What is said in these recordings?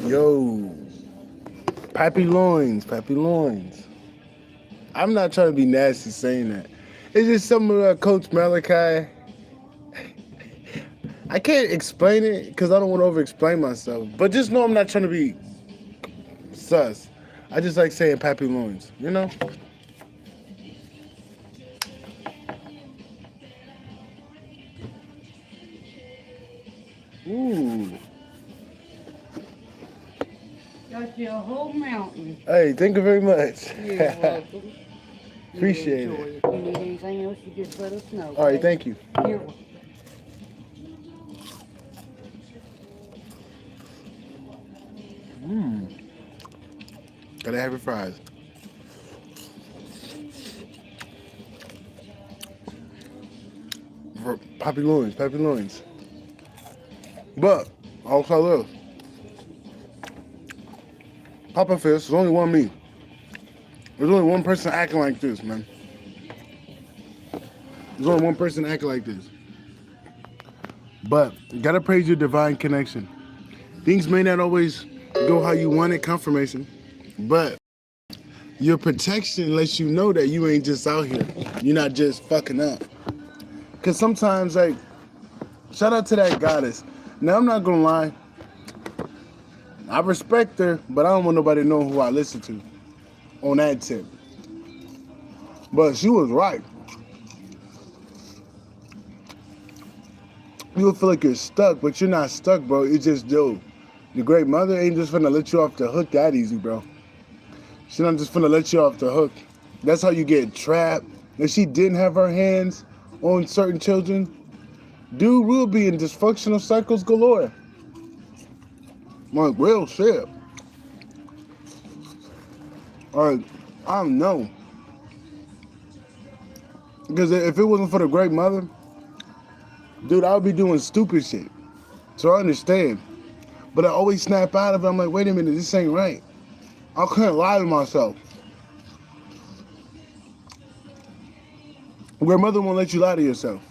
Yo, Pappy Loins, Pappy Loins. I'm not trying to be nasty saying that. It's just some of Coach Malachi. I can't explain it because I don't want to over-explain myself. But just know I'm not trying to be sus. I just like saying Pappy Loins, you know? Ooh. Got you a whole mountain. Hey, thank you very much. You're welcome. Appreciate Enjoy it. it. If you need anything else, you just let us know. All right, Okay? thank you. You're welcome. Gotta have your fries. For Pappy Loins, Pappy Loins. But, also this. Papa Fist, there's only one me. There's only one person acting like this, man. There's only one person acting like this. But you gotta praise your divine connection. Things may not always go how you want it, confirmation, but your protection lets you know that you ain't just out here. You're not just fucking up. Cause sometimes, like, shout out to that goddess. Now I'm not gonna lie. I respect her, but I don't want nobody to know who I listen to on that tip. But she was right. You will feel like you're stuck, but you're not stuck, bro. It's just, yo, the great mother ain't just finna let you off the hook that easy, bro. She's not just finna let you off the hook. That's how you get trapped. If she didn't have her hands on certain children, dude will be in dysfunctional cycles galore. Like, real shit. Like, I don't know. Because if it wasn't for the great mother, dude, I would be doing stupid shit. So I understand. But I always snap out of it. I'm like, wait a minute, this ain't right. I couldn't lie to myself. Great mother won't let you lie to yourself.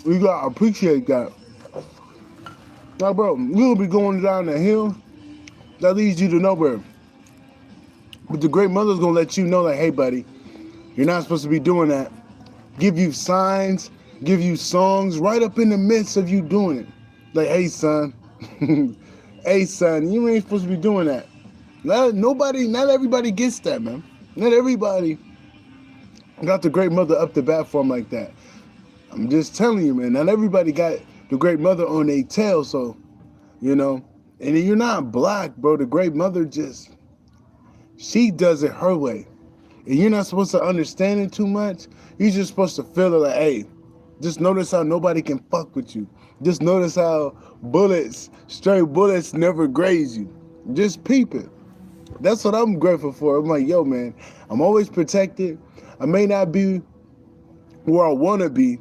You gotta appreciate that. Like, bro, you'll be going down the hill that leads you to nowhere. But the great mother's gonna let you know, like, hey, buddy, you're not supposed to be doing that. Give you signs, give you songs right up in the midst of you doing it. Like, hey, son, hey, son, you ain't supposed to be doing that. Not everybody gets that, man. Not everybody got the great mother up the bat for them like that. I'm just telling you, man. Not everybody got the great mother on their tail, so, you know. And you're not black, bro. The great mother she does it her way. And you're not supposed to understand it too much. You're just supposed to feel it like, hey, just notice how nobody can fuck with you. Just notice how stray bullets never graze you. Just peep it. That's what I'm grateful for. I'm like, yo, man, I'm always protected. I may not be where I want to be,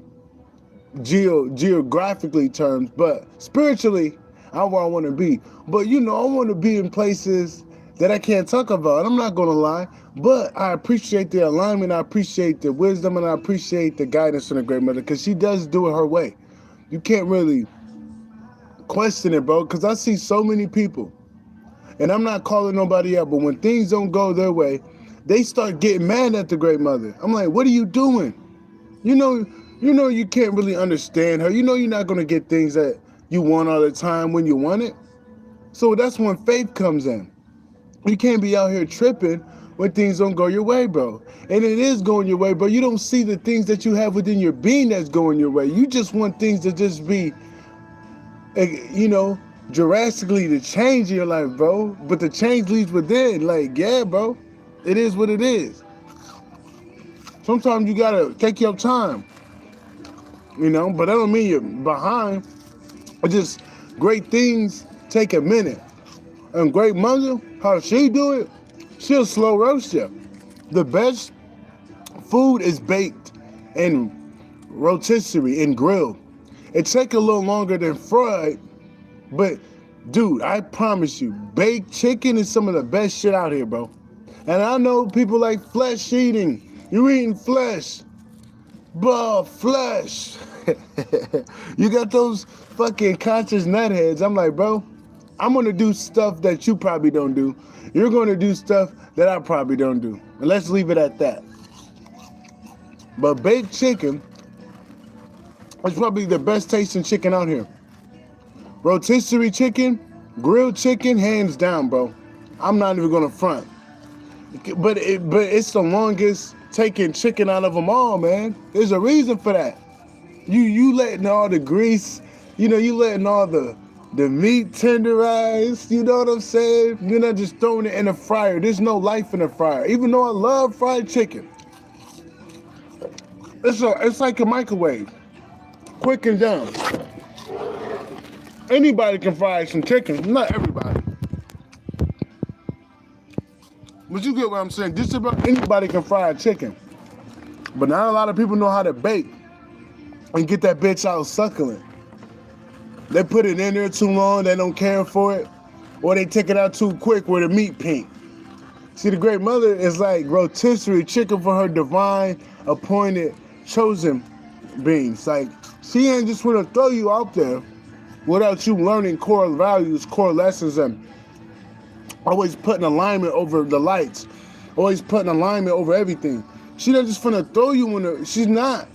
geographically terms, but spiritually, I'm where I want to be. But, you know, I want to be in places that I can't talk about. I'm not going to lie, but I appreciate the alignment. I appreciate the wisdom, and I appreciate the guidance from the great mother, because she does do it her way. You can't really question it, bro, because I see so many people, and I'm not calling nobody out, but when things don't go their way, they start getting mad at the great mother. I'm like, what are you doing? You know you can't really understand her. You know you're not going to get things that you want all the time when you want it. So that's when faith comes in. You can't be out here tripping when things don't go your way, bro. And it is going your way, bro. You don't see the things that you have within your being that's going your way. You just want things to just be, you know, drastically to change in your life, bro. But the change leads within. Like, yeah, bro. It is what it is. Sometimes you gotta take your time, you know, but that don't mean you're behind. It's just great things take a minute. And great mother, how she do it, she'll slow roast you. The best food is baked and rotisserie and grilled. It take a little longer than fried, but dude, I promise you, baked chicken is some of the best shit out here, bro. And I know people like flesh eating. You eating flesh. Bro, flesh. You got those fucking conscious nutheads. I'm like, bro, I'm going to do stuff that you probably don't do. You're going to do stuff that I probably don't do. And let's leave it at that. But baked chicken is probably the best tasting chicken out here. Rotisserie chicken, grilled chicken, hands down, bro. I'm not even going to front. But it's the longest taking chicken out of them all, man. There's a reason for that. You letting all the grease, you letting all the meat tenderize, you know what I'm saying? You're not just throwing it in the fryer. There's no life in the fryer. Even though I love fried chicken. It's like a microwave. Quick and done. Anybody can fry some chicken, not everybody. But you get what I'm saying? Just about anybody can fry a chicken. But not a lot of people know how to bake and get that bitch out succulent. They put it in there too long, they don't care for it, or they take it out too quick where the meat pink. See, the great mother is like rotisserie chicken for her divine, appointed, chosen beings. Like, she ain't just gonna throw you out there without you learning core values, core lessons, and always putting alignment over the lights, always putting alignment over everything. She not just finna throw you in the, she's not.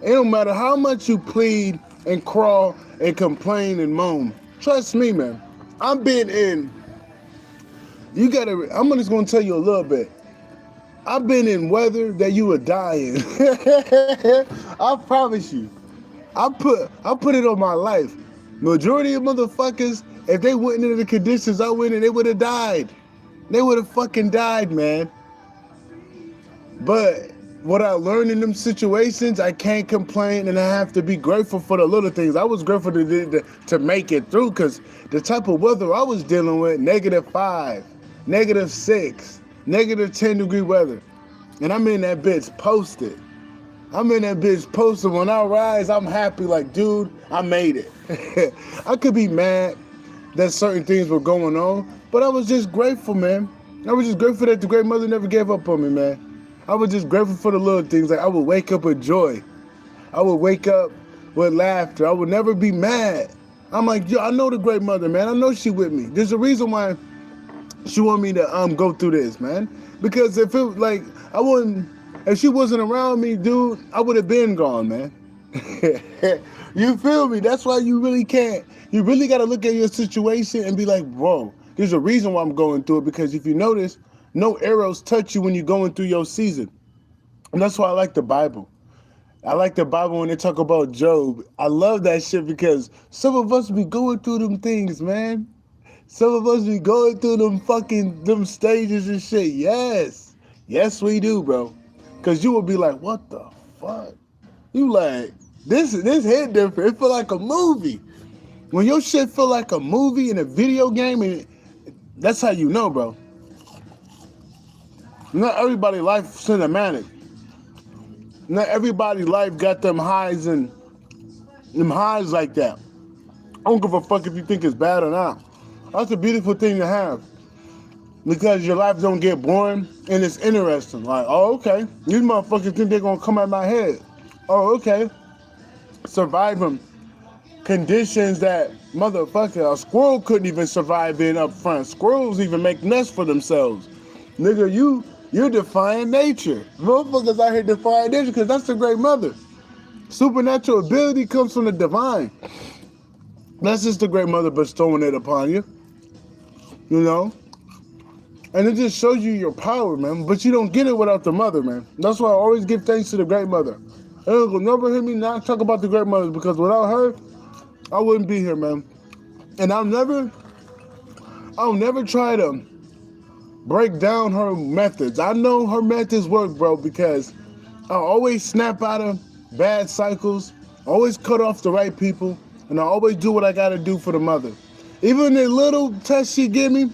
It don't matter how much you plead and crawl and complain and moan. Trust me, man. I'm just gonna tell you a little bit. I've been in weather that you would die in. I promise you. I put it on my life. Majority of motherfuckers, if they went into the conditions I went in, they would have died. They would have fucking died, man. But what I learned in them situations, I can't complain, and I have to be grateful for the little things. I was grateful to make it through, because the type of weather I was dealing with, -5, -6, -10-degree weather. And I'm in that bitch posted. When I rise, I'm happy, like, dude, I made it. I could be mad that certain things were going on, but I was just grateful, man. I was just grateful that the great mother never gave up on me, man. I was just grateful for the little things. Like, I would wake up with joy. I would wake up with laughter. I would never be mad. I'm like, yo, I know the great mother, man. I know she with me. There's a reason why she want me to go through this, man. Because if she wasn't around me, dude, I would have been gone, man. You feel me? That's why you really got to look at your situation and be like, whoa, there's a reason why I'm going through it. Because if you notice, no arrows touch you when you're going through your season. And that's why I like the Bible. I like the Bible when they talk about Job. I love that shit, because some of us be going through them things, man. Some of us be going through them stages and shit. Yes, we do, bro. Because you will be like, what the fuck? You like, this hit different. It feel like a movie. When your shit feel like a movie in a video game, and that's how you know, bro. Not everybody's life cinematic. Not everybody's life got them highs like that. I don't give a fuck if you think it's bad or not. That's a beautiful thing to have. Because your life don't get boring and it's interesting. Like, oh, okay. These motherfuckers think they're gonna come at my head. Oh, okay. Surviving conditions that motherfucker, a squirrel couldn't even survive in up front. Squirrels even make nests for themselves. Nigga, you're defying nature. Motherfuckers out here defying nature, because that's the great mother. Supernatural ability comes from the divine. That's just the great mother bestowing it upon you. You know? And it just shows you your power, man. But you don't get it without the mother, man. That's why I always give thanks to the great mother. And you'll never hear me not talk about the great mother, because without her, I wouldn't be here, man. And I'll never try to break down her methods. I know her methods work, bro, because I always snap out of bad cycles, always cut off the right people, and I always do what I gotta do for the mother. Even the little tests she give me,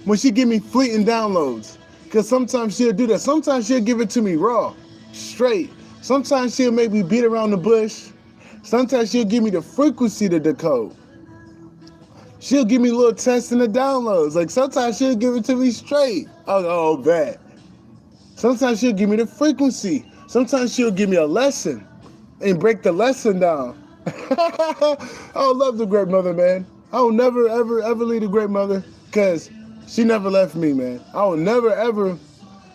when she give me fleeting downloads, because sometimes she'll do that. Sometimes she'll give it to me raw, straight. Sometimes she'll make me beat around the bush. Sometimes she'll give me the frequency to decode. She'll give me little tests and the downloads. Like, sometimes she'll give it to me straight. Oh, bad. Sometimes she'll give me the frequency. Sometimes she'll give me a lesson and break the lesson down. I love the great mother, man. I will never, ever, ever leave the great mother because she never left me, man. I will never, ever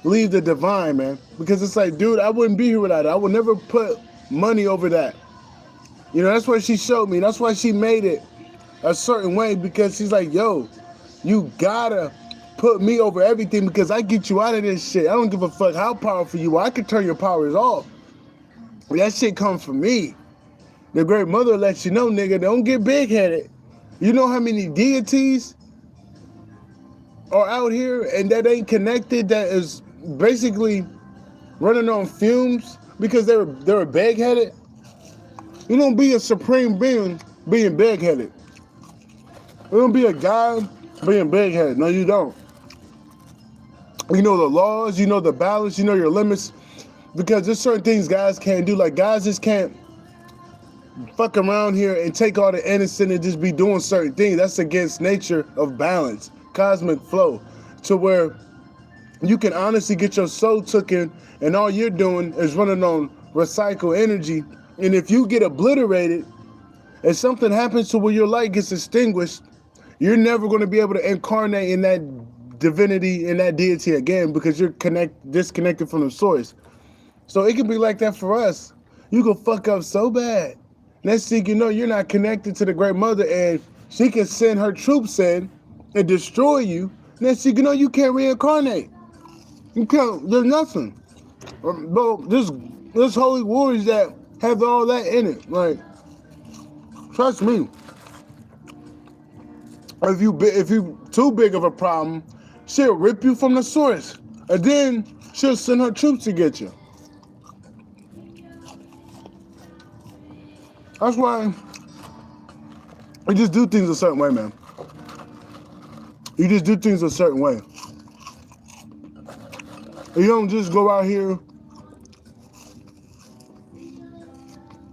leave the divine, man. Because it's like, dude, I wouldn't be here without it. I would never put money over that. You know, that's what she showed me. That's why she made it a certain way, because she's like, yo, you gotta put me over everything because I get you out of this shit. I don't give a fuck how powerful you are. I can turn your powers off. That shit comes from me. The great mother lets you know, nigga, don't get big-headed. You know how many deities are out here and that ain't connected, that is basically running on fumes because they're big-headed? You don't be a supreme being being big-headed. You don't be a God being big-headed. No, you don't. You know the laws, you know the balance, you know your limits. Because there's certain things guys can't do. Like, guys just can't fuck around here and take all the innocent and just be doing certain things. That's against nature of balance, cosmic flow, to where you can honestly get your soul taken and all you're doing is running on recycled energy. And if you get obliterated, if something happens to where your light gets extinguished, you're never going to be able to incarnate in that divinity, in that deity again, because you're disconnected from the source. So it can be like that for us. You can fuck up so bad. Next thing you know, you're not connected to the great mother, and she can send her troops in and destroy you. Next thing you know, you can't reincarnate. You can't, there's nothing. But there's holy warriors that have all that in it. Like, trust me. If you too big of a problem, she'll rip you from the source. And then she'll send her troops to get you. That's why you just do things a certain way, man. You just do things a certain way. You don't just go out here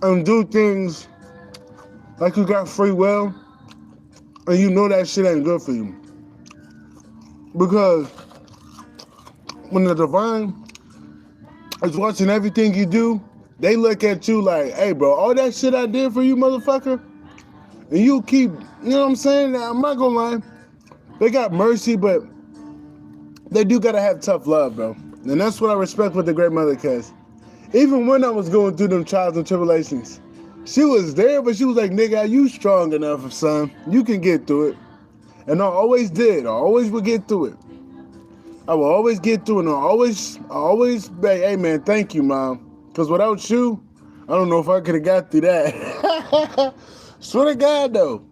and do things like you got free will and you know that shit ain't good for you. Because when the divine is watching everything you do, they look at you like, hey, bro, all that shit I did for you, motherfucker, and you keep, you know what I'm saying? I'm not gonna lie. They got mercy, but they do gotta have tough love, bro. And that's what I respect with the great mother, cause even when I was going through them trials and tribulations, she was there, but she was like, nigga, you strong enough, son. You can get through it. And I always did. I always would get through it. I will always get through it. And I always say, hey, man, thank you, Mom. Because without you, I don't know if I could have got through that. Swear to God, though.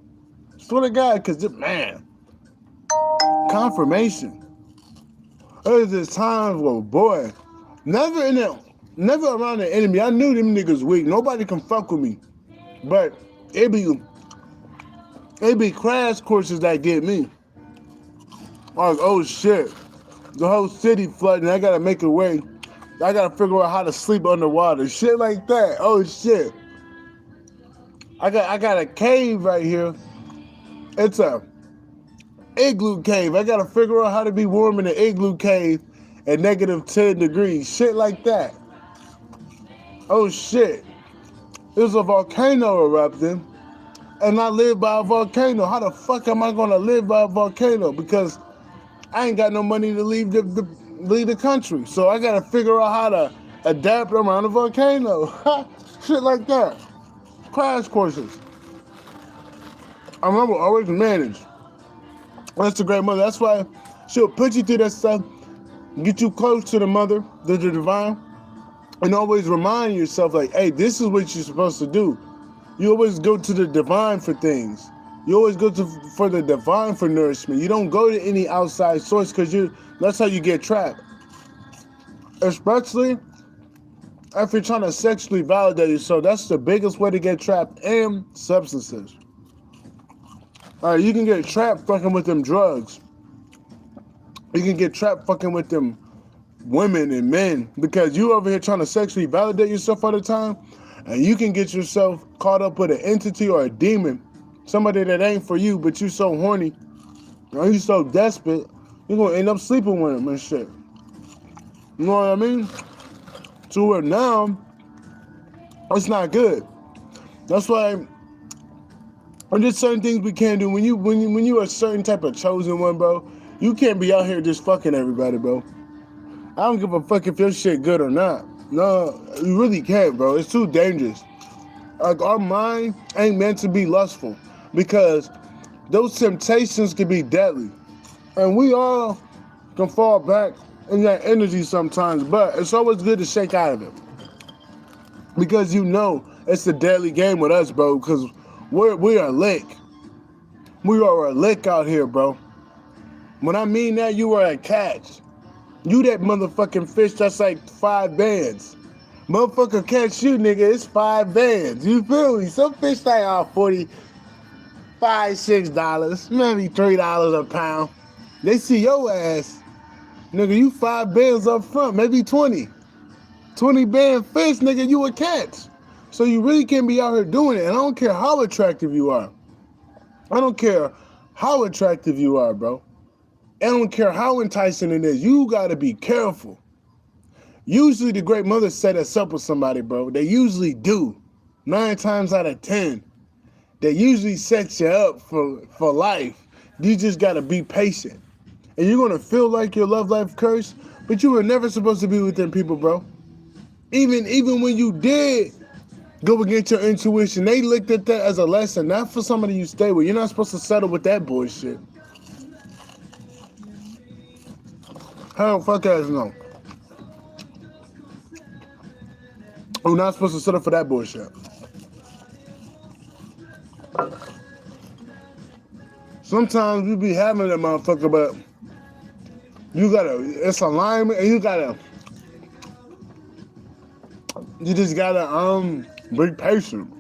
Swear to God, because, man, confirmation. There's this time where, boy, never around the enemy. I knew them niggas weak. Nobody can fuck with me. But it be crash courses that get me. Like, oh shit, the whole city flooding. I gotta make a way. I gotta figure out how to sleep underwater. Shit like that. Oh shit. I got a cave right here. It's a igloo cave. I gotta figure out how to be warm in the igloo cave at -10 degrees. Shit like that. Oh shit. There's a volcano erupting, and I live by a volcano. How the fuck am I gonna live by a volcano? Because I ain't got no money to leave the country. So I gotta figure out how to adapt around a volcano. Shit like that. Crash courses. I remember always manage. That's the great mother. That's why she'll put you through that stuff, get you close to the mother, the divine, and always remind yourself, like, hey, this is what you're supposed to do. You always go to the divine for things. You always go for the divine for nourishment. You don't go to any outside source because that's how you get trapped. Especially if you're trying to sexually validate yourself. That's the biggest way to get trapped, and substances. All right, you can get trapped fucking with them drugs. You can get trapped fucking with them women and men because you over here trying to sexually validate yourself all the time, and you can get yourself caught up with an entity or a demon, somebody that ain't for you, but you so horny, or you so desperate, you're gonna end up sleeping with them and shit. You know what I mean? To where now, it's not good. That's why Or just certain things we can't do. When you are a certain type of chosen one, bro, you can't be out here just fucking everybody, bro. I don't give a fuck if your shit good or not. No, you really can't, bro. It's too dangerous. Like, our mind ain't meant to be lustful because those temptations can be deadly. And we all can fall back in that energy sometimes, but it's always good to shake out of it. Because you know it's a deadly game with us, bro, because we are lick. We are a lick out here, bro. When I mean that, you are a catch. You that motherfucking fish that's like 5 bands. Motherfucker catch you, nigga, it's 5 bands. You feel me? Some fish like $40, $6, maybe $3 a pound. They see your ass. Nigga, you 5 bands up front, maybe 20. 20 band fish, nigga, you a catch. So you really can't be out here doing it. And I don't care how attractive you are. I don't care how attractive you are, bro. I don't care how enticing it is. You gotta be careful. Usually the great mother set us up with somebody, bro. They usually do. 9 times out of 10. They usually set you up for life. You just gotta be patient. And you're gonna feel like your love life cursed, but you were never supposed to be with them people, bro. Even when you did go against your intuition, they looked at that as a lesson, not for somebody you stay with. You're not supposed to settle with that bullshit. Hell, fuck ass no. We're not supposed to settle for that bullshit. Sometimes we be having that motherfucker, but it's alignment, and you just gotta be patient.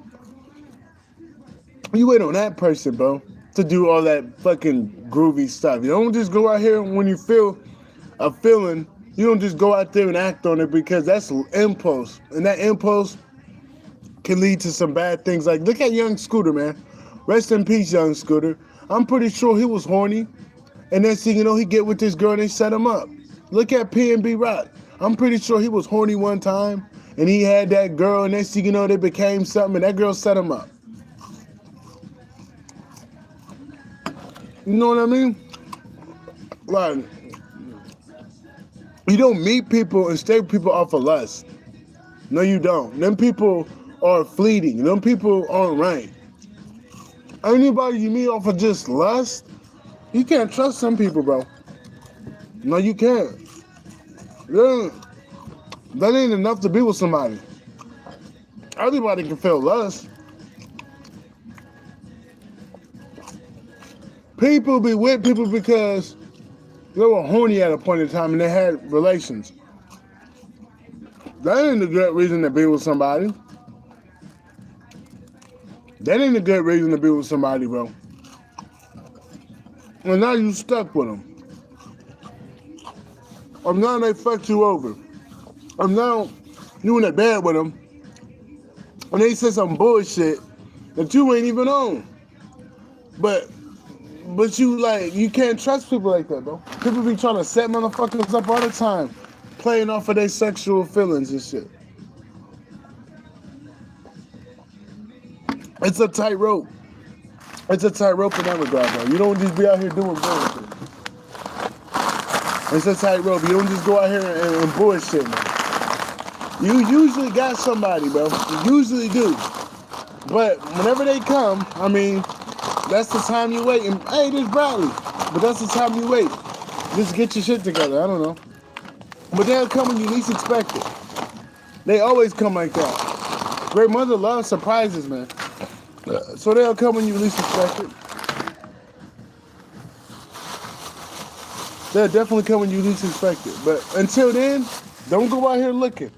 You wait on that person, bro, to do all that fucking groovy stuff. You don't just go out here when you feel a feeling. You don't just go out there and act on it, because that's impulse, and that impulse can lead to some bad things. Like, look at young Scooter, man. Rest in peace, young Scooter. I'm pretty sure he was horny, and next thing you know, he get with this girl and they set him up. Look at P&B Rock. I'm pretty sure he was horny one time, and he had that girl, and next thing you know, they became something, and that girl set him up. You know what I mean? Like, you don't meet people and stay with people off of lust. No, you don't. Them people are fleeting. Them people aren't right. Anybody you meet off of just lust, you can't trust some people, bro. No, you can't. That ain't enough to be with somebody. Everybody can feel lust. People be with people because they were horny at a point in time and they had relations. That ain't a good reason to be with somebody. That ain't a good reason to be with somebody, bro. And now you stuck with them. Or now they fucked you over. Or now you in the bed with them and they said some bullshit that you ain't even on. But you can't trust people like that, bro. People be trying to set motherfuckers up all the time, playing off of their sexual feelings and shit. It's a tightrope. It's a tightrope in that regard, bro. You don't just be out here doing bullshit. It's a tightrope. You don't just go out here and bullshit, man. You usually got somebody, bro. You usually do. But whenever they come, I mean, that's the time you wait. And hey, there's Bradley. But that's the time you wait. Just get your shit together. I don't know. But they'll come when you least expect it. They always come like that. Great mother loves surprises, man. So they'll come when you least expect it. They'll definitely come when you least expect it. But until then, don't go out here looking.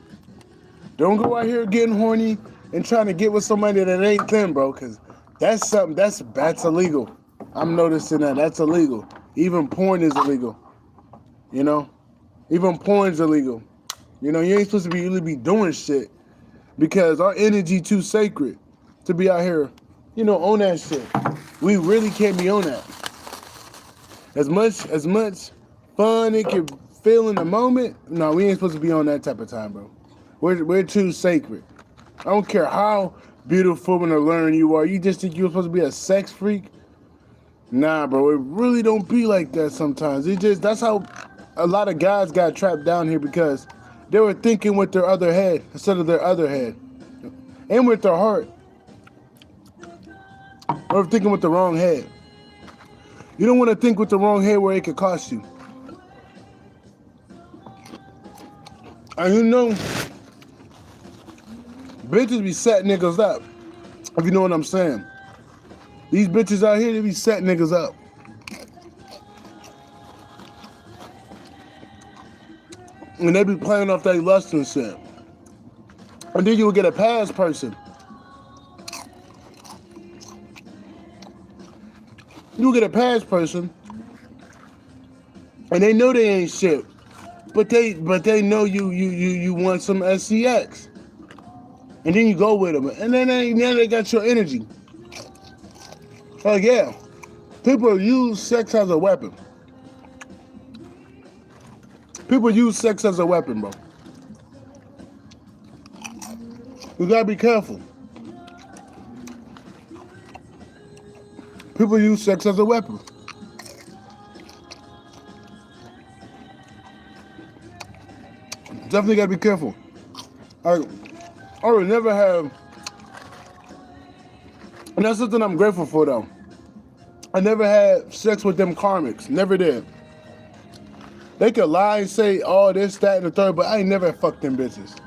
Don't go out here getting horny and trying to get with somebody that ain't them, bro. Because that's something, that's illegal. I'm noticing that. That's illegal. Even porn is illegal. You know? Even porn's illegal. You know, you ain't supposed to really be doing shit. Because our energy too sacred to be out here, you know, on that shit. We really can't be on that. As much fun it can feel in the moment, no, we ain't supposed to be on that type of time, bro. We're too sacred. I don't care how beautiful when they're learning you are. You just think you're supposed to be a sex freak? Nah, bro, it really don't be like that sometimes. That's how a lot of guys got trapped down here because they were thinking with their other head instead of their other head. And with their heart. They were thinking with the wrong head. You don't want to think with the wrong head where it could cost you. And you know, bitches be setting niggas up. If you know what I'm saying. These bitches out here, they be setting niggas up. And they be playing off their lust and shit. And then you'll get a past person. You'll get a past person. And they know they ain't shit. But they know you want some SCX. And then you go with them. And then they got your energy. Like, yeah. People use sex as a weapon. People use sex as a weapon, bro. You gotta be careful. People use sex as a weapon. Definitely gotta be careful. I would never have, and that's something I'm grateful for though. I never had sex with them karmics. Never did. They could lie and say all this, that, and the third, but I ain't never fucked them bitches.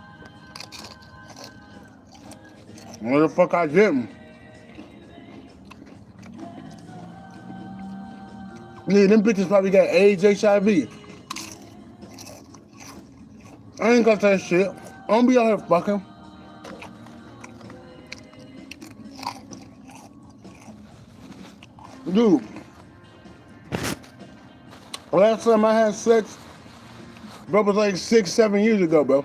What the fuck I didn't? Yeah, them bitches probably got AIDS, HIV. I ain't got that shit. I don't be out here fucking. Dude, last time I had sex, bro, was like 6, 7 years ago, bro.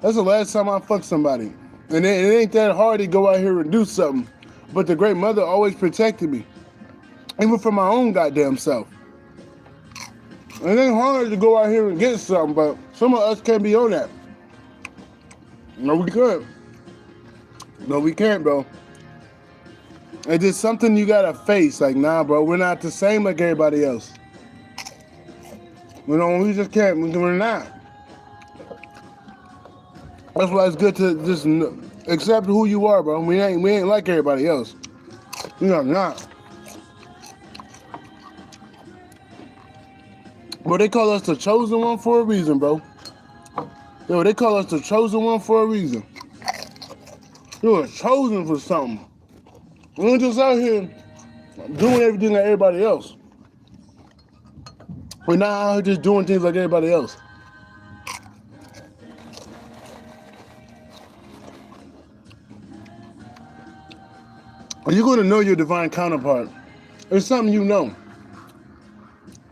That's the last time I fucked somebody. And it ain't that hard to go out here and do something. But the great mother always protected me. Even from my own goddamn self. It ain't hard to go out here and get something, but some of us can't be on that. No, we can't. No, we can't, bro. It's just something you gotta face. Like, nah, bro, we're not the same like everybody else. We just can't. We're not. That's why it's good to just accept who you are, bro. We ain't like everybody else. We're not. But they call us the chosen one for a reason, bro. Yo, they call us the chosen one for a reason. You were chosen for something. We ain't just out here doing everything like everybody else. We're not out here just doing things like everybody else. You're going to know your divine counterpart. It's something you know.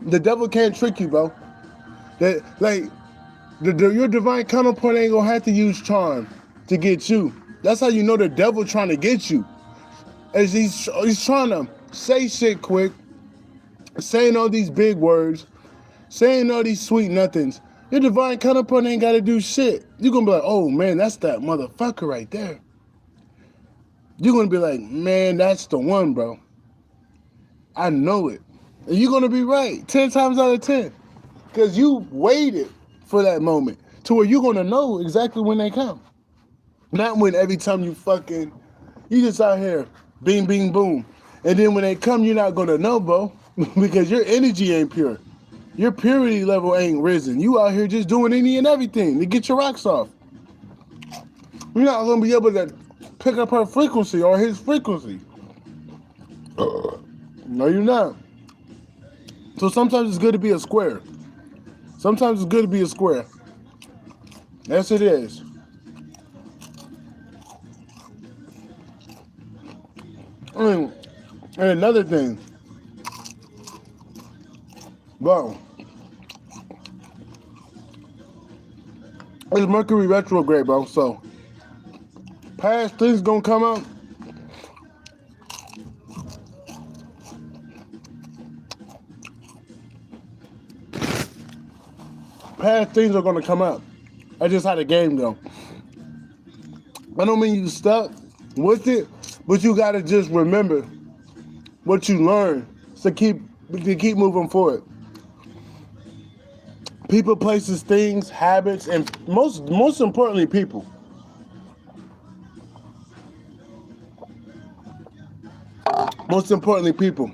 The devil can't trick you, bro. Your divine counterpart ain't going to have to use charm to get you. That's how you know the devil trying to get you. As he's trying to say shit quick, saying all these big words, saying all these sweet nothings. Your divine counterpart ain't got to do shit. You're going to be like, oh, man, that's that motherfucker right there. You're going to be like, man, that's the one, bro. I know it. And you're going to be right 10 times out of 10. Because you waited for that moment to where you're going to know exactly when they come. Not when every time you just out here, bing, bing, boom. And then when they come, you're not going to know, bro. Because your energy ain't pure. Your purity level ain't risen. You out here just doing any and everything to get your rocks off. You're not going to be able to pick up her frequency or his frequency. No, you're not. So sometimes it's good to be a square. Sometimes it's good to be a square. Yes, it is. And another thing, bro, it's Mercury retrograde, bro. So past things gonna come out. Past things are gonna come out. That's just how the game go. I don't mean you stuck with it, but you gotta just remember what you learned to keep moving forward. People, places, things, habits, and most importantly, people. Most importantly, people.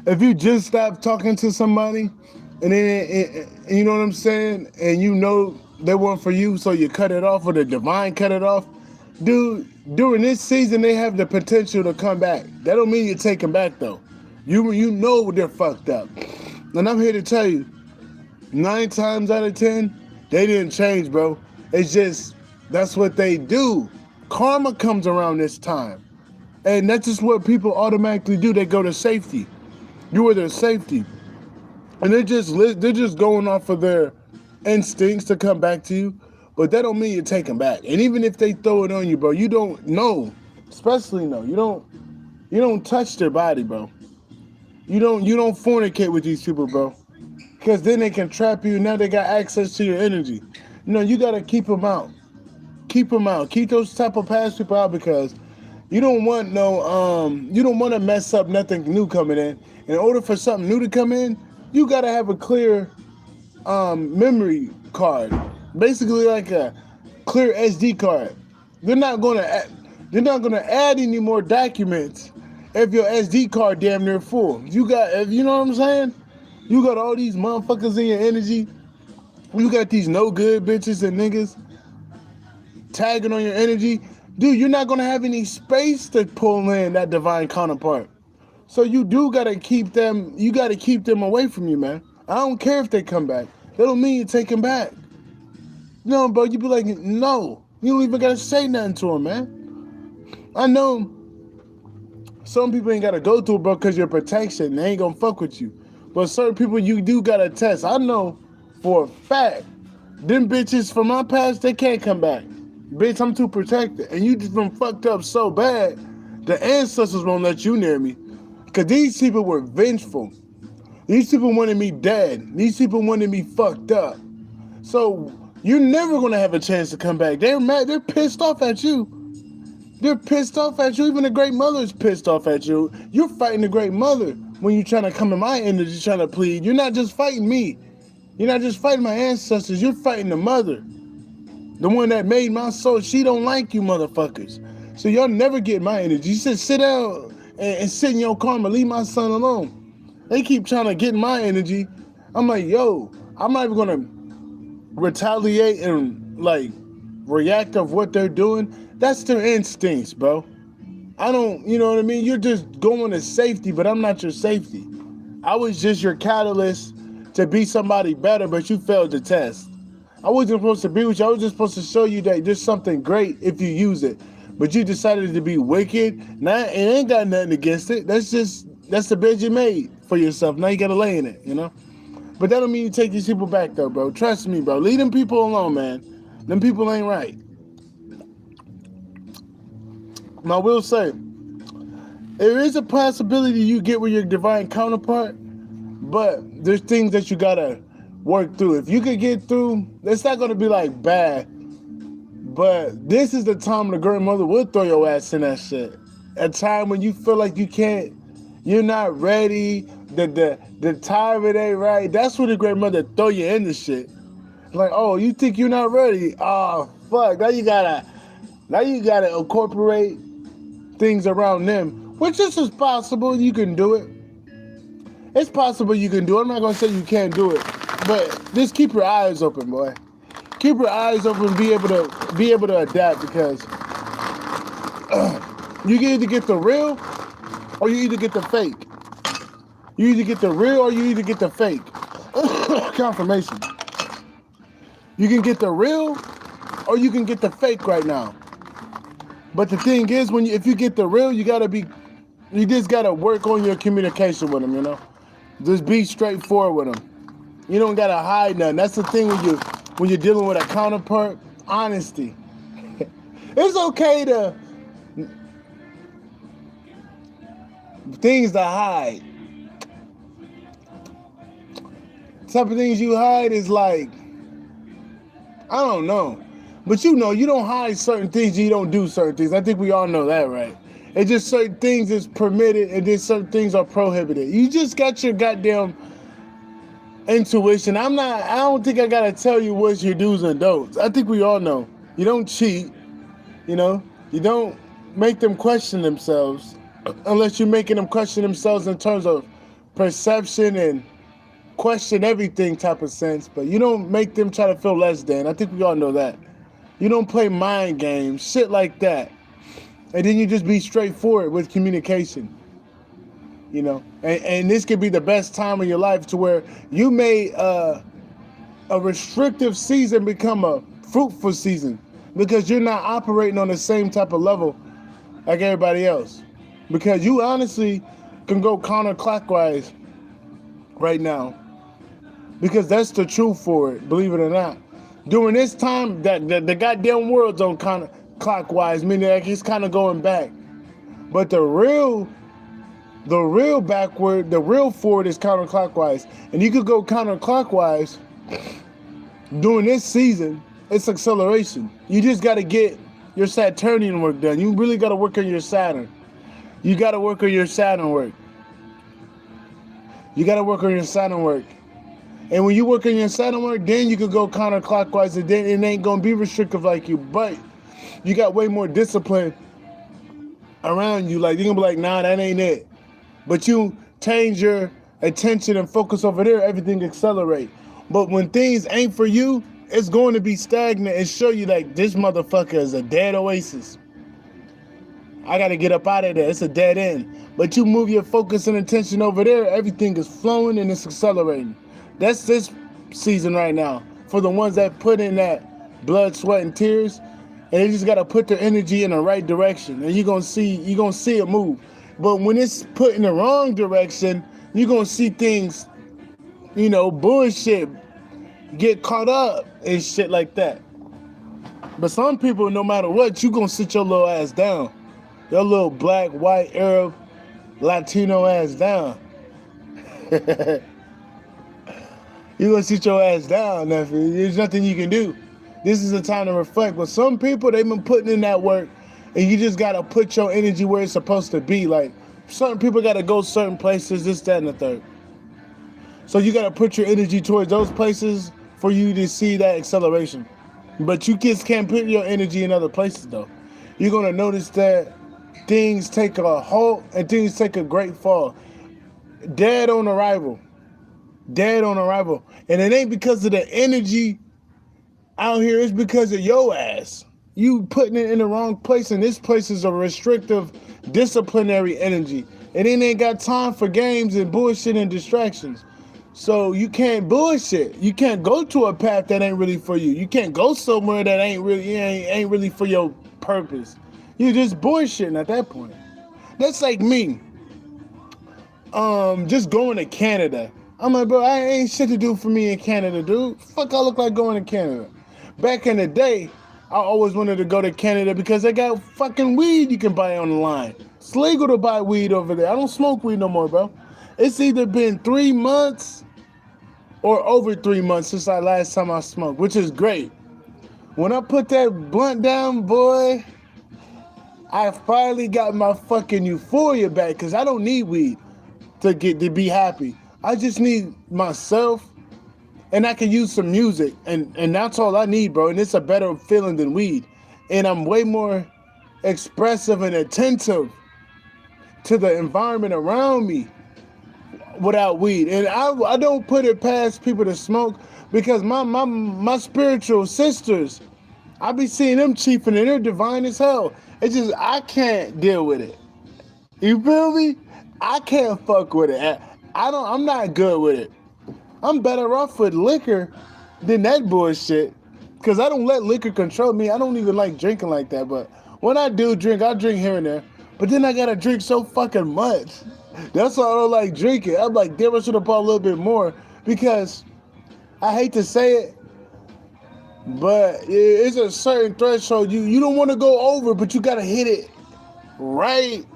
If you just stop talking to somebody, and then you know what I'm saying, and you know they weren't for you, so you cut it off, or the divine cut it off, dude. During this season, they have the potential to come back. That don't mean you take them back though. You know they're fucked up, and I'm here to tell you, 9 times out of 10, they didn't change, bro. It's just that's what they do. Karma comes around this time, and that's just what people automatically do. They go to safety. You are their safety, and they're just going off of their instincts to come back to you. But that don't mean you take them back. And even if they throw it on you, bro, you don't know. Especially no, you don't touch their body, bro. You don't fornicate with these people, bro. Because then they can trap you. Now they got access to your energy. You gotta keep them out. Keep them out. Keep those type of past people out because you don't want you don't want to mess up nothing new coming in. In order for something new to come in, you gotta have a clear memory card, basically like a clear SD card. They're not gonna add any more documents if your SD card damn near full. If you know what I'm saying, you got all these motherfuckers in your energy. You got these no good bitches and niggas tagging on your energy. Dude, you're not gonna have any space to pull in that divine counterpart. So you do gotta keep them. You gotta keep them away from you, man. I don't care if they come back. That don't mean you take them back. No, bro. You be like, no. You don't even gotta say nothing to them, man. I know some people ain't gotta go through it, bro, because your protection. They ain't gonna fuck with you. But certain people, you do gotta test. I know for a fact, them bitches from my past, they can't come back. Bitch, I'm too protected. And you just been fucked up so bad, the ancestors won't let you near me. Because these people were vengeful. These people wanted me dead. These people wanted me fucked up. So you're never going to have a chance to come back. They're mad. They're pissed off at you. They're pissed off at you. Even the Great Mother is pissed off at you. You're fighting the Great Mother when you're trying to come in my energy, trying to plead. You're not just fighting me. You're not just fighting my ancestors. You're fighting the mother. The one that made my soul. She don't like you motherfuckers. So y'all never get my energy. You said sit down and sit in your karma. Leave my son alone. They keep trying to get my energy. I'm like, yo, I'm not even gonna retaliate and like react of what they're doing. That's their instincts, bro. I don't, you know what I mean? You're just going to safety, but I'm not your safety. I was just your catalyst to be somebody better, but you failed the test. I wasn't supposed to be with you. I was just supposed to show you that there's something great if you use it. But you decided to be wicked. Now it ain't got nothing against it. That's the bed you made for yourself. Now you gotta lay in it, you know? But that don't mean you take these people back though, bro. Trust me, bro. Leave them people alone, man. Them people ain't right. Now I will say, there is a possibility you get with your divine counterpart, but there's things that you gotta work through. If you could get through, it's not gonna be like bad. But this is the time the grandmother will throw your ass in that shit. A time when you feel like you're not ready, the time it ain't right. That's when the grandmother throw you in the shit. Like, oh, you think you're not ready? Oh, fuck. Now you gotta incorporate things around them, which is possible. You can do it. It's possible you can do it. I'm not gonna say you can't do it, but just keep your eyes open, boy. Keep your eyes open and be able to adapt because you can either get the real or you either get the fake. You either get the real or you either get the fake. Confirmation. You can get the real or you can get the fake right now. But the thing is, if you get the real, you just gotta work on your communication with them, you know? Just be straightforward with them. You don't gotta hide nothing. That's the thing when you're dealing with a counterpart, honesty. It's okay to things to hide. Type of things you hide is like, I don't know. But you know, you don't hide certain things, you don't do certain things. I think we all know that, right? It's just certain things is permitted and then certain things are prohibited. You just got your goddamn intuition. I don't think I gotta tell you what's your do's and don'ts. I think we all know. You don't cheat, you know? You don't make them question themselves unless you're making them question themselves in terms of perception and question everything type of sense, but you don't make them try to feel less than. I think we all know that. You don't play mind games, shit like that. And then you just be straightforward with communication. You know, and this could be the best time of your life to where you made a restrictive season become a fruitful season because you're not operating on the same type of level like everybody else. Because you honestly can go counterclockwise right now because that's the truth for it, believe it or not. During this time, that the goddamn world's on counterclockwise, meaning like it's kind of going back. But the real backward, the real forward is counterclockwise. And you could go counterclockwise during this season. It's acceleration. You just got to get your Saturnian work done. You really got to work on your Saturn. You got to work on your Saturn work. You got to work on your Saturn work. And when you work on your Saturn work, then you could go counterclockwise and then it ain't going to be restrictive like you. But you got way more discipline around you. Like, you're going to be like, nah, that ain't it. But you change your attention and focus over there, everything accelerate. But when things ain't for you, it's going to be stagnant and show you like this motherfucker is a dead oasis. I got to get up out of there. It's a dead end. But you move your focus and attention over there, everything is flowing and it's accelerating. That's this season right now. For the ones that put in that blood, sweat, and tears, and they just got to put their energy in the right direction. And you're going to see it move. But when it's put in the wrong direction, you're going to see things, you know, bullshit, get caught up and shit like that. But some people, no matter what, you going to sit your little ass down. Your little black, white, Arab, Latino ass down. You're going to sit your ass down, nephew. There's nothing you can do. This is the time to reflect. But some people, they've been putting in that work, and you just got to put your energy where it's supposed to be. Like, certain people got to go certain places, this, that, and the third. So you got to put your energy towards those places for you to see that acceleration. But you just can't put your energy in other places, though. You're going to notice that things take a halt and things take a great fall. Dead on arrival. Dead on arrival. And it ain't because of the energy out here, it's because of your ass. You putting it in the wrong place, and this place is a restrictive, disciplinary energy. And it ain't got time for games and bullshit and distractions. So you can't bullshit. You can't go to a path that ain't really for you. You can't go somewhere that ain't really for your purpose. You're just bullshitting at that point. That's like me. Just going to Canada. I'm like, bro, I ain't shit to do for me in Canada, dude. Fuck, I look like going to Canada. Back in the day, I always wanted to go to Canada because they got fucking weed you can buy on the line. It's legal to buy weed over there. I don't smoke weed no more, bro. It's either been 3 months or over 3 months since the last time I smoked, which is great. When I put that blunt down, boy, I finally got my fucking euphoria back because I don't need weed to be happy. I just need myself, and I can use some music, and that's all I need, bro. And it's a better feeling than weed. And I'm way more expressive and attentive to the environment around me without weed. And I don't put it past people to smoke because my spiritual sisters, I be seeing them chiefing and they're divine as hell. It's just I can't deal with it. You feel me? I can't fuck with it. I'm not good with it. I'm better off with liquor than that bullshit because I don't let liquor control me. I don't even like drinking like that, but when I do drink, I drink here and there. But then I gotta drink so fucking much. That's why I don't like drinking. I'm like, damn, I should have bought a little bit more because I hate to say it, but it's a certain threshold you don't want to go over, but you gotta hit it right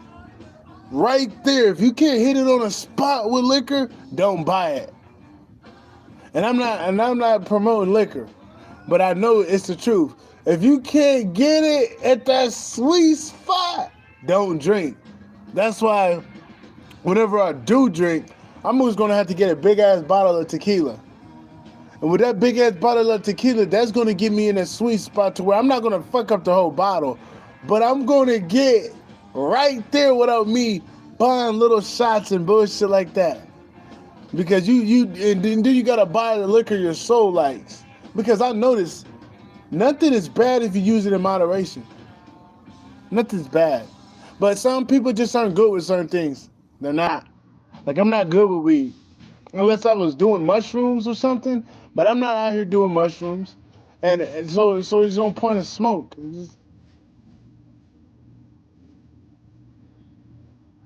there. If you can't hit it on a spot with liquor, don't buy it. And I'm not promoting liquor, but I know it's the truth. If you can't get it at that sweet spot, don't drink. That's why whenever I do drink, I'm always gonna have to get a big ass bottle of tequila. And with that big ass bottle of tequila, that's gonna get me in a sweet spot to where I'm not gonna fuck up the whole bottle, but I'm gonna get right there without me buying little shots and bullshit like that. Because you and then you gotta buy the liquor your soul likes. Because I noticed nothing is bad if you use it in moderation. Nothing's bad. But some people just aren't good with certain things. They're not. Like I'm not good with weed. Unless I was doing mushrooms or something. But I'm not out here doing mushrooms. And so there's no point of smoke.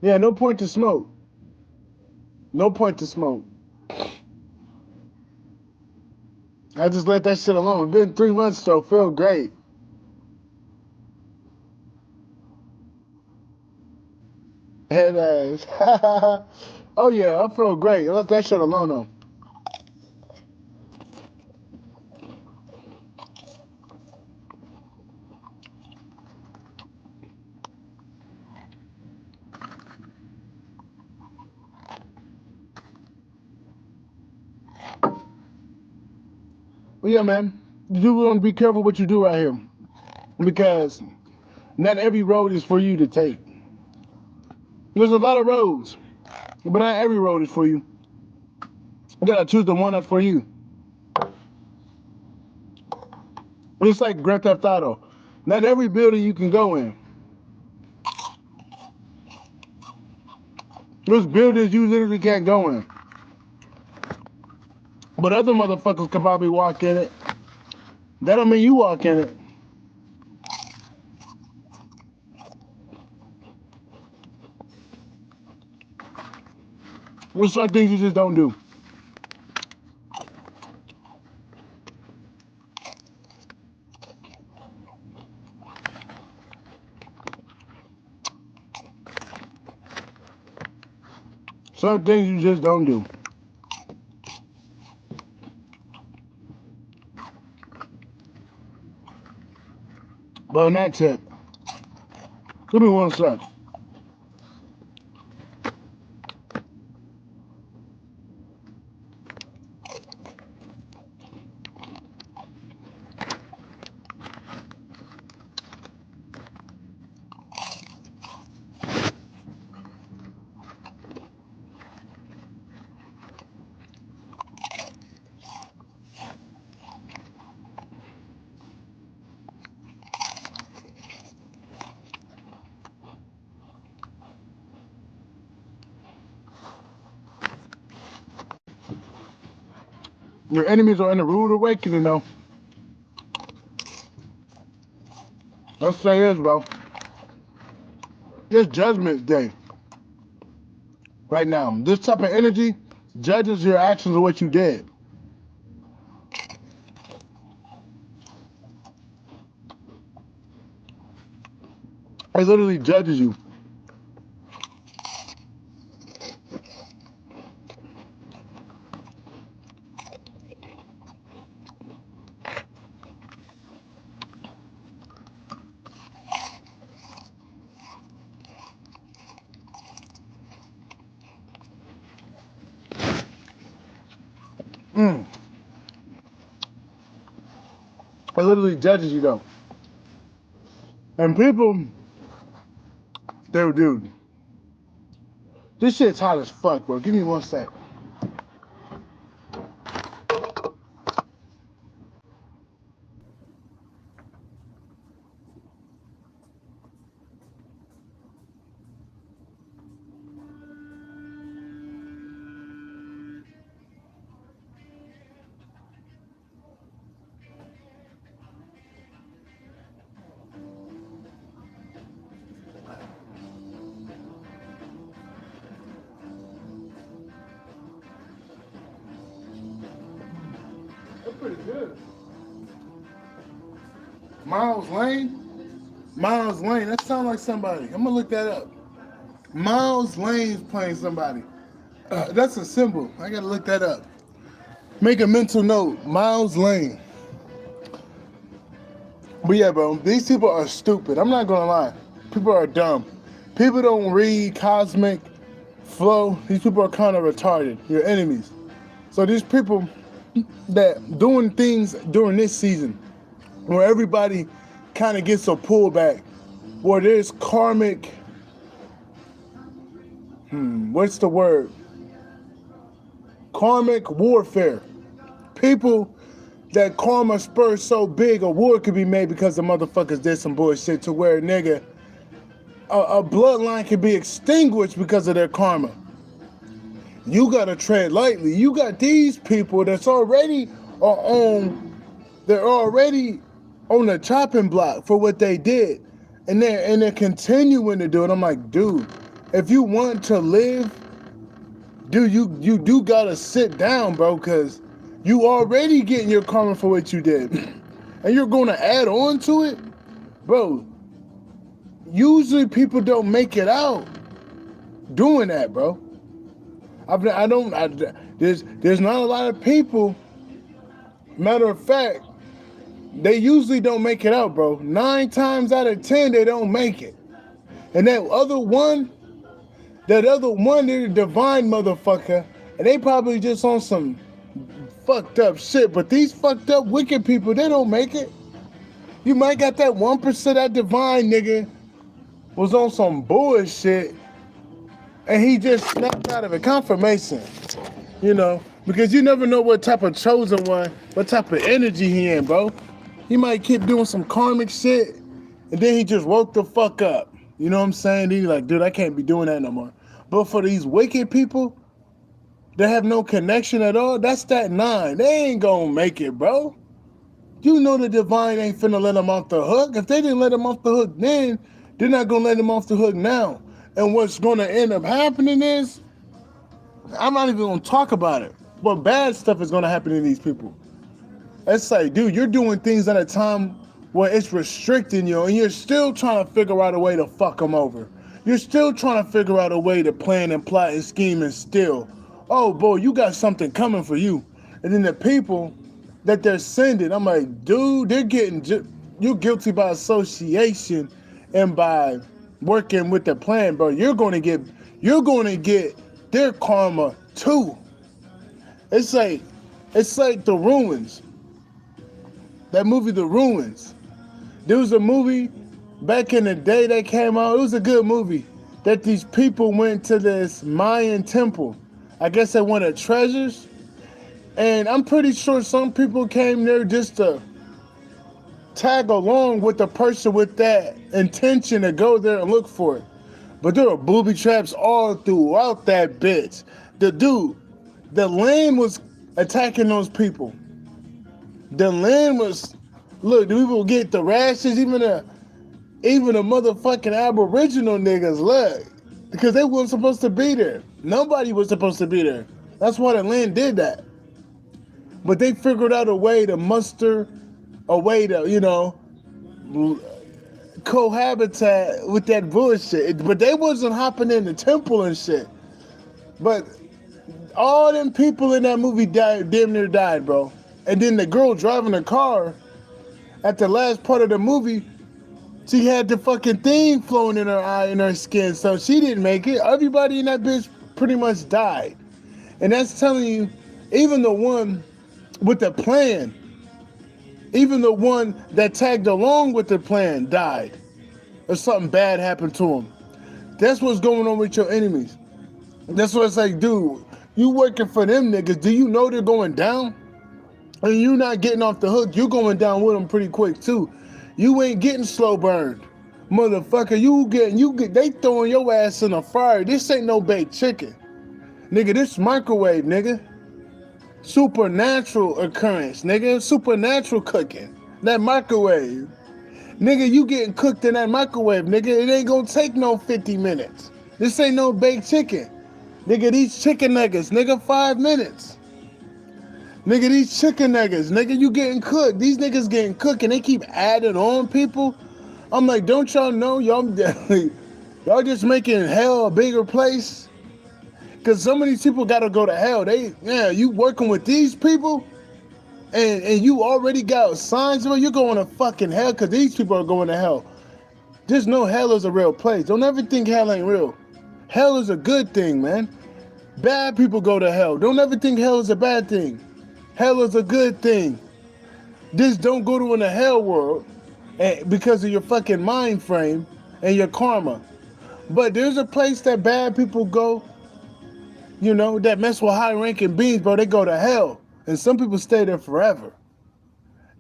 Yeah, no point to smoke. No point to smoke. I just let that shit alone. It's been 3 months, so feel great. Head ass. Oh yeah, I feel great. Let that shit alone though. But yeah, man, you do want to be careful what you do right here, because not every road is for you to take. There's a lot of roads, but not every road is for you. You gotta choose the one that's for you. It's like Grand Theft Auto. Not every building you can go in. There's buildings you literally can't go in. But other motherfuckers can probably walk in it. That don't mean you walk in it. There's some things you just don't do. Some things you just don't do. But on that tip, give me one sec. Your enemies are in a rude awakening, though. Let's say this, bro. It's Judgment Day right now. This type of energy judges your actions of what you did. It literally judges you. Mm. It literally judges you, though. And people, dude, this shit's hot as fuck, bro. Give me one sec. That's pretty good. Miles Lane? Miles Lane. That sounds like somebody. I'm gonna look that up. Miles Lane's playing somebody. That's a symbol. I gotta look that up. Make a mental note. Miles Lane. But yeah, bro, these people are stupid. I'm not gonna lie. People are dumb. People don't read cosmic flow. These people are kind of retarded. Your enemies. So these people that doing things during this season where everybody kind of gets a pullback, where there's karmic, what's the word? Karmic warfare. People that karma spurs so big, a war could be made because the motherfuckers did some bullshit to where, nigga, a bloodline can be extinguished because of their karma. You gotta tread lightly. You got these people that's already they're already on the chopping block for what they did, and they're continuing to do it. I'm like, dude, if you want to live, dude, you do gotta sit down, bro, because you already getting your karma for what you did, and you're gonna add on to it, bro. Usually people don't make it out doing that, bro. There's not a lot of people. Matter of fact, they usually don't make it out, bro. 9 times out of 10, they don't make it. And that other one, they're the divine motherfucker, and they probably just on some fucked up shit. But these fucked up wicked people, they don't make it. You might got that 1% that divine nigga was on some bullshit, and he just snapped out of it. Confirmation, because you never know what type of chosen one, what type of energy he in, bro. He might keep doing some karmic shit, and then he just woke the fuck up. You know what I'm saying? He's like, dude, I can't be doing that no more. But for these wicked people that have no connection at all, that's that 9. They ain't gonna make it, bro. You know the divine ain't finna let them off the hook. If they didn't let them off the hook then, they're not gonna let them off the hook now. And what's gonna end up happening is, I'm not even gonna talk about it, but bad stuff is gonna happen to these people. It's like, dude, you're doing things at a time where it's restricting you, and you're still trying to figure out a way to fuck them over. You're still trying to figure out a way to plan and plot and scheme and steal. Oh, boy, you got something coming for you. And then the people that they're sending, I'm like, dude, you're guilty by association and by working with the plan, bro. You're gonna get their karma too. It's like The Ruins. That movie, The Ruins. There was a movie back in the day that came out. It was a good movie. That these people went to this Mayan temple. I guess they wanted treasures. And I'm pretty sure some people came there just to tag along with the person with that intention to go there and look for it. But there were booby traps all throughout that bitch. The land was attacking those people. The land was, look, the people get the rashes, even the motherfucking Aboriginal niggas, look, because they weren't supposed to be there. Nobody was supposed to be there. That's why the land did that. But they figured out a way to muster, a way to, cohabitate with that bullshit. But they wasn't hopping in the temple and shit. But all them people in that movie damn near died, bro. And then the girl driving the car, at the last part of the movie, she had the fucking thing flowing in her eye and her skin, so she didn't make it. Everybody in that bitch pretty much died. And that's telling you, even the one with the plan, even the one that tagged along with the plan died. Or something bad happened to him. That's what's going on with your enemies. That's what it's like, dude, you working for them niggas. Do you know they're going down? And you not getting off the hook, you going down with them pretty quick too. You ain't getting slow burned. Motherfucker, they throwing your ass in the fire. This ain't no baked chicken. Nigga, this microwave, nigga. Supernatural occurrence, nigga. Supernatural cooking. That microwave. Nigga, you getting cooked in that microwave, nigga. It ain't gonna take no 50 minutes. This ain't no baked chicken. Nigga, these chicken nuggets, nigga, 5 minutes. Nigga, these chicken nuggets, nigga, you getting cooked. These niggas getting cooked and they keep adding on people. I'm like, don't y'all know y'all just making hell a bigger place? Cause some of these people gotta go to hell. You working with these people? and you already got signs of it, you're going to fucking hell because these people are going to hell. Just know hell is a real place. Don't ever think hell ain't real. Hell is a good thing, man. Bad people go to hell. Don't ever think hell is a bad thing. Hell is a good thing. Just don't go to in a hell world because of your fucking mind frame and your karma. But there's a place that bad people go, that mess with high ranking beings, bro. They go to hell. And some people stay there forever.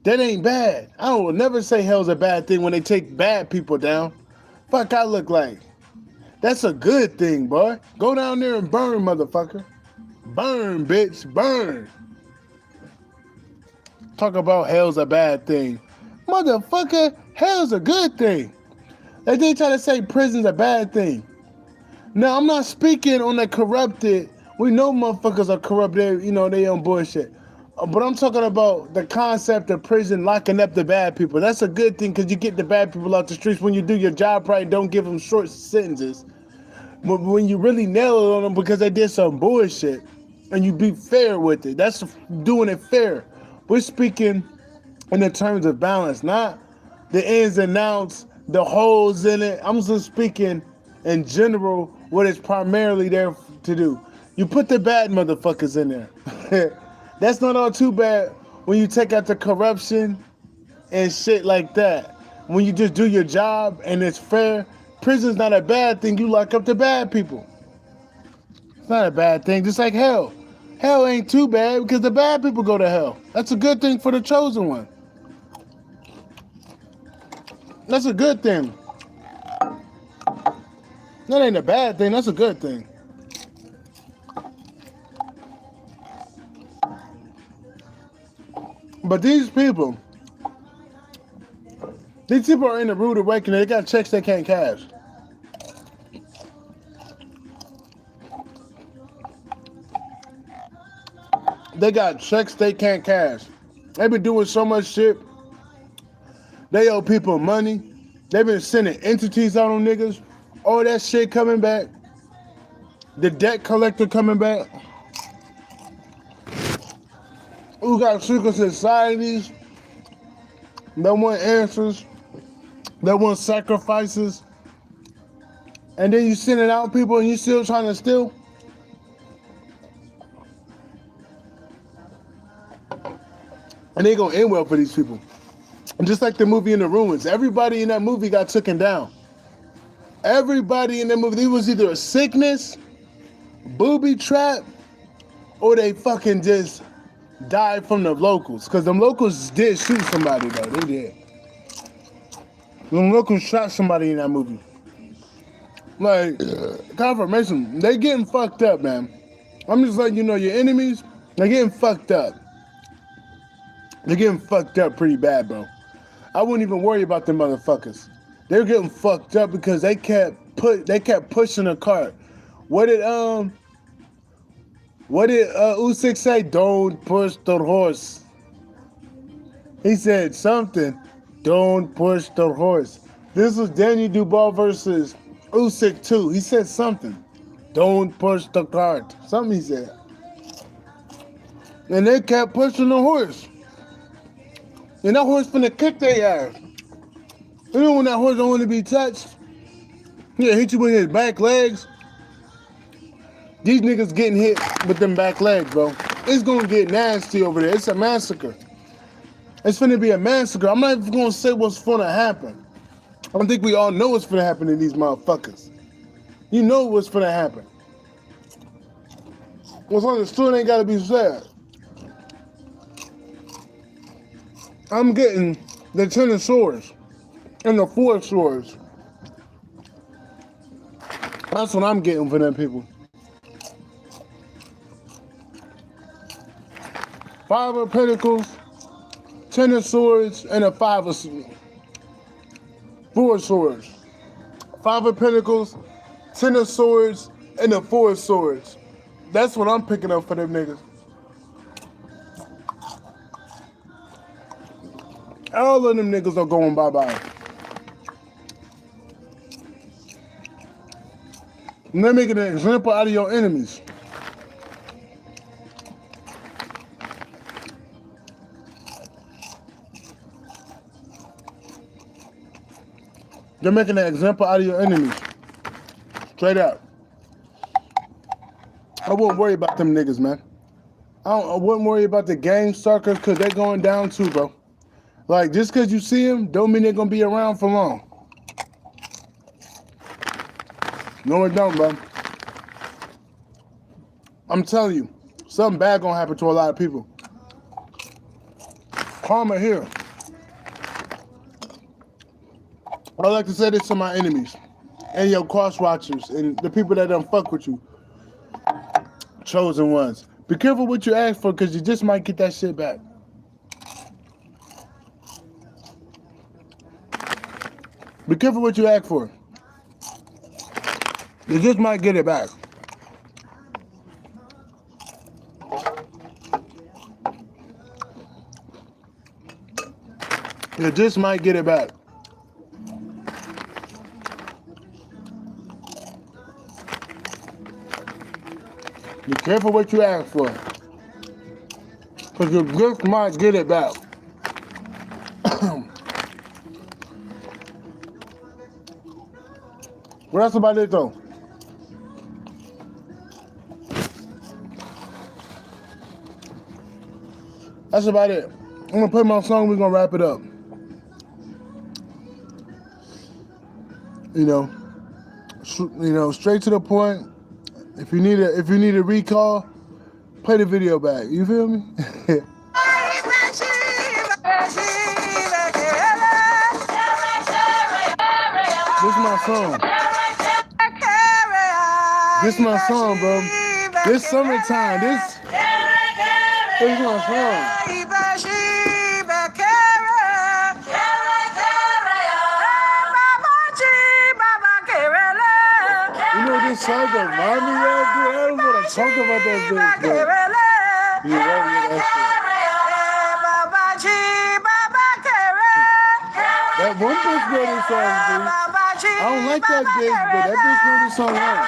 That ain't bad. I will never say hell's a bad thing when they take bad people down. Fuck I look like. That's a good thing, boy. Go down there and burn, motherfucker. Burn, bitch. Burn. Talk about hell's a bad thing. Motherfucker, hell's a good thing. They try to say prison's a bad thing. Now, I'm not speaking on the corrupted. We know motherfuckers are corrupted. They on bullshit. But I'm talking about the concept of prison locking up the bad people. That's a good thing because you get the bad people out the streets. When you do your job right, don't give them short sentences. But when you really nail it on them because they did some bullshit and you be fair with it, that's doing it fair. We're speaking in the terms of balance, not the ins and outs, the holes in it. I'm just speaking in general what it's primarily there to do. You put the bad motherfuckers in there. That's not all too bad when you take out the corruption and shit like that. When you just do your job and it's fair, prison's not a bad thing. You lock up the bad people. It's not a bad thing, just like hell. Hell ain't too bad because the bad people go to hell. That's a good thing for the chosen one. That's a good thing. That ain't a bad thing, that's a good thing. But these people are in the rude awakening. They got checks they can't cash. They got checks they can't cash. They been doing so much shit. They owe people money. They been sending entities out on niggas. All that shit coming back. The debt collector coming back. We got secret societies that want answers, that want sacrifices, and then you send it out people and you still trying to steal. And they gonna end well for these people. And just like the movie In the Ruins, everybody in that movie got taken down. Everybody in that movie, it was either a sickness, booby trap, or they fucking just died from the locals. Because them locals did shoot somebody though, they did. Them locals shot somebody in that movie. Like, confirmation, they getting fucked up, man. I'm just letting you know, your enemies, they're getting fucked up. They're getting fucked up pretty bad, bro. I wouldn't even worry about them motherfuckers. They're getting fucked up because they kept pushing the cart. What did Usyk say? Don't push the horse. He said something. Don't push the horse. This was Daniel Dubois versus Usyk too. He said something. Don't push the cart. Something he said. And they kept pushing the horse. And that horse finna kick their ass. You know when that horse don't want to be touched? He'll hit you with his back legs. These niggas getting hit with them back legs, bro. It's gonna get nasty over there. It's a massacre. It's finna be a massacre. I'm not even gonna say what's finna happen. I think we all know what's finna happen to these motherfuckers. You know what's finna happen. What's understood ain't gotta be said. I'm getting the 10 of swords and the 4 of swords. That's what I'm getting for them people. 5 of pentacles, 10 of swords, and a 4 of swords. 5 of pentacles, 10 of swords, and a 4 of swords. That's what I'm picking up for them niggas. All of them niggas are going bye-bye. And they're making an example out of your enemies. You're making an example out of your enemies. Straight up. I wouldn't worry about them niggas, man. I wouldn't worry about the gang suckers because they're going down too, bro. Like, just because you see them, don't mean they're going to be around for long. No, it don't, bro. I'm telling you, something bad going to happen to a lot of people. Karma here. I like to say this to my enemies and your cross watchers and the people that don't fuck with you. Chosen ones. Be careful what you ask for because you just might get that shit back. Be careful what you ask for. You just might get it back. You just might get it back. Be careful what you ask for. Because you just might get it back. Well, that's about it, though. That's about it. I'm going to play my song. We're going to wrap it up. You know, straight to the point. If you need a recall, play the video back. You feel me? This is my song. This is my song, bro. This summertime. This is my song. You know this song that remind me of, dude? I don't want to talk about that bitch, but you love me, that shit. That one bitch know this song, dude. I don't like that bitch, but that bitch know this song well.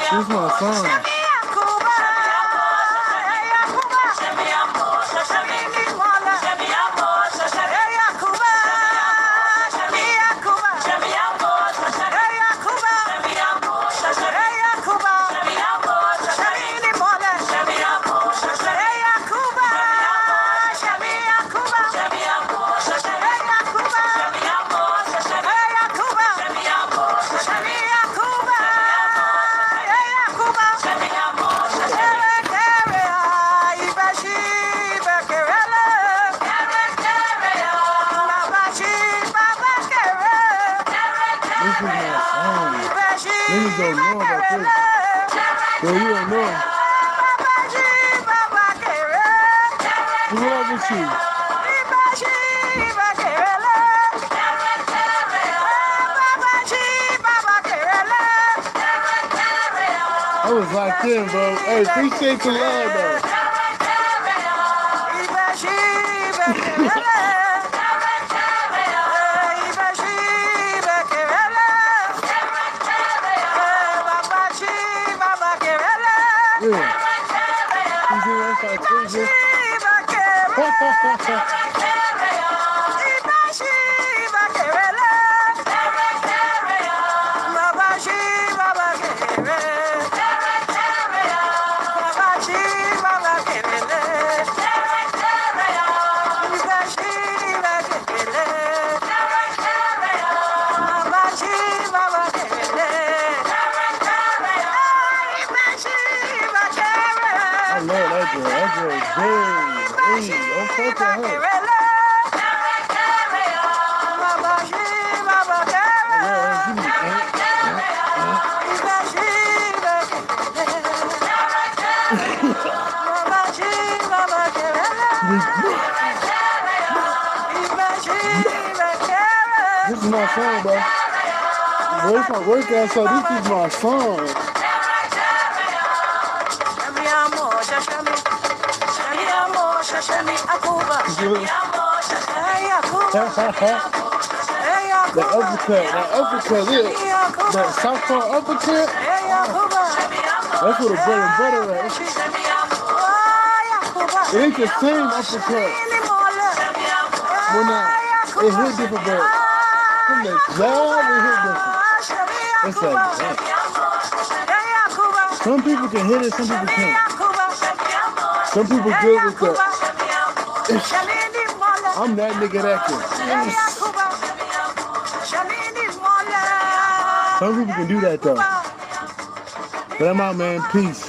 This is my song. Niggas don't know about this. Bro, you don't know. Who up with you? I was locked in, bro. Hey, appreciate the love, though. Yeah. You see what I'm saying? I love that girl. That girl is good. Hey, don't fuck with her. This is my song, bro. Where's my workout? So this is my song. The uppercut, yeah. That southpaw uppercut. That's where the bread and butter at. It ain't the same uppercut. Well, now, it hit different, but from the jab, it hit different. It's like that. Some people can hit it, some people can't. Some people good with that. I'm that nigga that can. Some people can do that though. But I'm out, man. Peace.